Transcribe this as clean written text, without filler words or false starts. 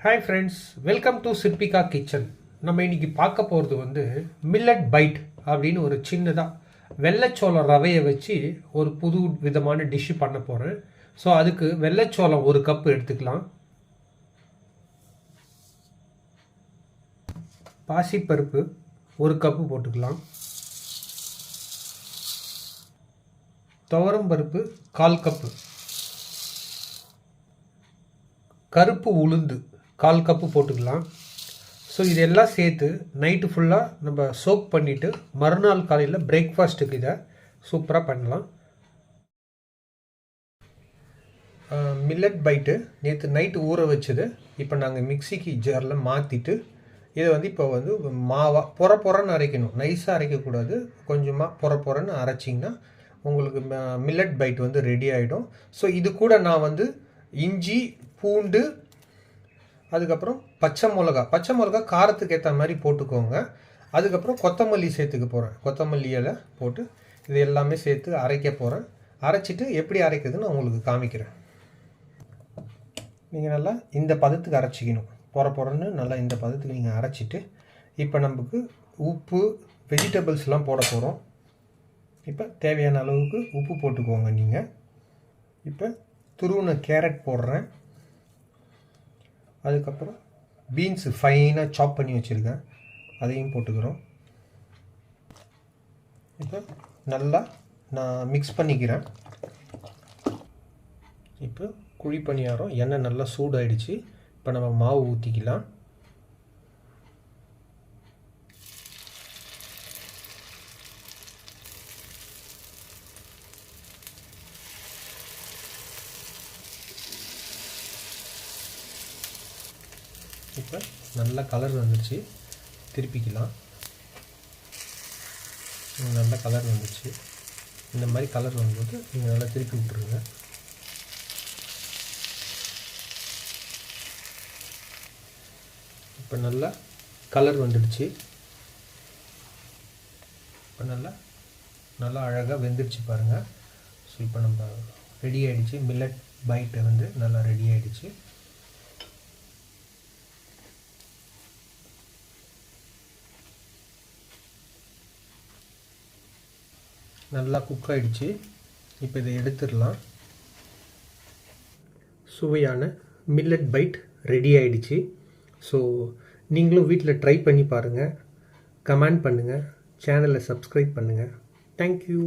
Hi friends, welcome to Sirpika kitchen. நம்ம இன்னைக்கு பார்க்க போகிறது வந்து மில்லட் பைட் அப்படின்னு ஒரு சின்னதாக வெள்ளைச்சோளம் ரவையை வச்சு ஒரு புது விதமான டிஷ்ஷு பண்ண போகிறேன். ஸோ அதுக்கு வெள்ளைச்சோளம் ஒரு கப்பு எடுத்துக்கலாம். பாசிப்பருப்பு ஒரு கப்பு போட்டுக்கலாம். துவரம் பருப்பு 1/4 கப்பு. கருப்பு உளுந்து 1/4 கப்பு போட்டுக்கலாம். ஸோ இதெல்லாம் சேர்த்து நைட்டு ஃபுல்லாக நம்ம சோக் பண்ணிவிட்டு மறுநாள் காலையில் பிரேக்ஃபாஸ்ட்டுக்கு இதை சூப்பராக பண்ணலாம். மில்லட் பைட்டு நேற்று நைட்டு ஊற வச்சது இப்போ நாங்கள் மிக்சிக்கு ஜாரில் மாற்றிட்டு இதை வந்து இப்போ வந்து மாவாக பொறன்னு அரைக்கணும். நைஸாக அரைக்கக்கூடாது, கொஞ்சமாக பொறன்னு அரைச்சிங்கன்னா உங்களுக்கு மில்லட் பைட் வந்து ரெடி ஆகிடும். ஸோ இது கூட நான் வந்து இஞ்சி, பூண்டு, அதுக்கப்புறம் பச்சை மிளகா காரத்துக்கு ஏற்ற மாதிரி போட்டுக்கோங்க. அதுக்கப்புறம் கொத்தமல்லி சேர்த்துக்க போகிறேன். கொத்தமல்லி இலை போட்டு இது எல்லாமே சேர்த்து அரைக்க போகிறேன். அரைச்சிட்டு எப்படி அரைக்கிறதுன்னு நான் உங்களுக்கு காமிக்கிறேன். நீங்கள் நல்லா இந்த பதத்துக்கு அரைச்சிக்கணும். பொறன்னு நல்லா இந்த பதத்துக்கு நீங்கள் அரைச்சிட்டு இப்போ நமக்கு உப்பு, வெஜிடபிள்ஸ்லாம் போட போகிறோம். இப்போ தேவையான அளவுக்கு உப்பு போட்டுக்கோங்க. நீங்கள் இப்போ துருவின கேரட் போடுறேன். அதுக்கப்புறம் பீன்ஸு ஃபைனாக சாப் பண்ணி வச்சுருக்கேன், அதையும் போட்டுக்கிறோம். இப்போ நல்லா நான் மிக்ஸ் பண்ணிக்கிறேன். இப்போ குழி பணியாரம் எண்ணெய் நல்லா சூடாயிடுச்சு. இப்போ நம்ம மாவு ஊற்றிக்கலாம். இப்போ நல்ல கலர் வந்துடுச்சு, திருப்பிக்கலாம். நல்ல கலர் வந்துடுச்சு. இந்த மாதிரி கலர் வரும்போது நீங்கள் நல்லா திருப்பி விட்டுருங்க. இப்போ நல்லா கலர் வந்துடுச்சு. இப்போ நல்லா அழகாக வெந்துடுச்சு பாருங்கள். ஸோ இப்போ நம்ம ரெடி ஆகிடுச்சு. மில்லட் பைட்டு வந்து நல்லா ரெடி ஆகிடுச்சு. நல்லா குக் ஆகிடுச்சு. இப்போ இதை எடுத்துடலாம். சுவையான மில்லட் பைட் ரெடி ஆகிடுச்சு. ஸோ நீங்களும் வீட்டில் ட்ரை பண்ணி பாருங்கள். கமெண்ட் பண்ணுங்கள். சேனலை சப்ஸ்கிரைப் பண்ணுங்கள். தேங்க்யூ.